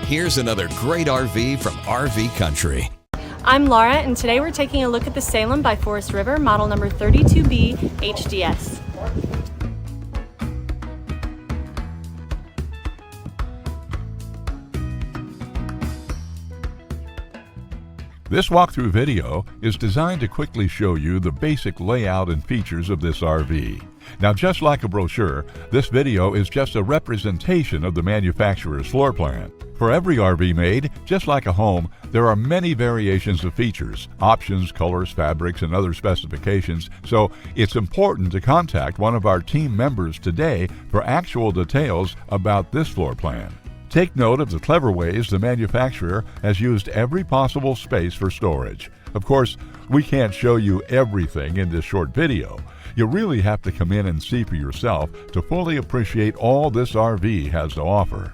Here's another great RV from RV Country. I'm Laura, and today we're taking a look at the Salem by Forest River, model number 32BHDS. This walkthrough video is designed to quickly show you the basic layout and features of this RV. Now, just like a brochure, this video is just a representation of the manufacturer's floor plan. For every RV made, just like a home, there are many variations of features, options, colors, fabrics, and other specifications, so it's important to contact one of our team members today for actual details about this floor plan. Take note of the clever ways the manufacturer has used every possible space for storage. Of course, we can't show you everything in this short video. You really have to come in and see for yourself to fully appreciate all this RV has to offer.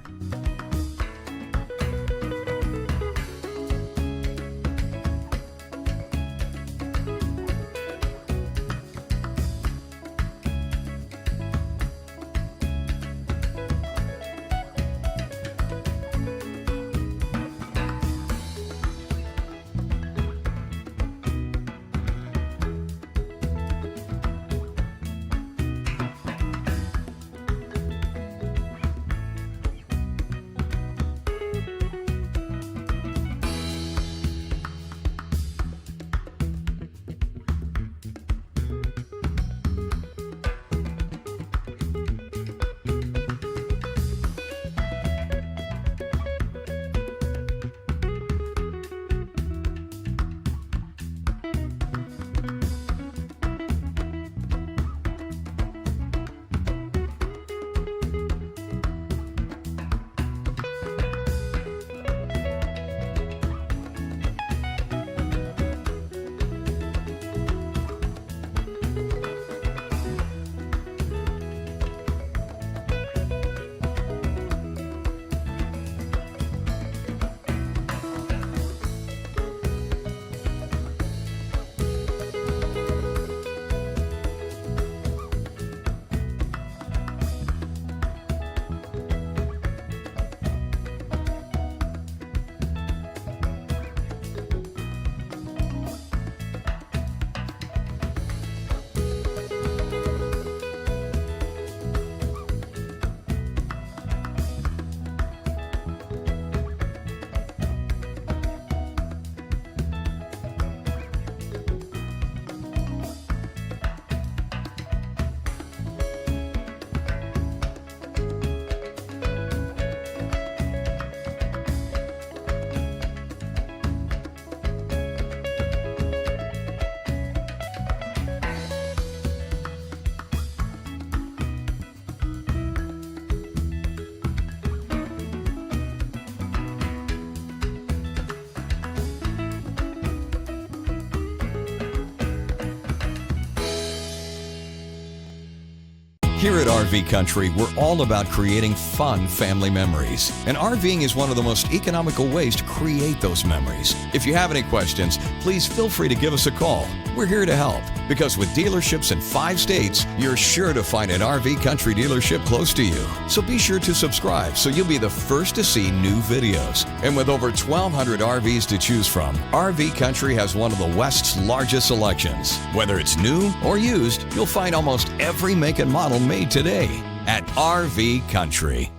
Here at RV Country, we're all about creating fun family memories. And RVing is one of the most economical ways to create those memories. If you have any questions, please feel free to give us a call. We're here to help, because with dealerships in 5 states, you're sure to find an RV Country dealership close to you. So be sure to subscribe so you'll be the first to see new videos. And with over 1,200 RVs to choose from, RV Country has one of the West's largest selections. Whether it's new or used, you'll find almost every make and model made today at RV Country.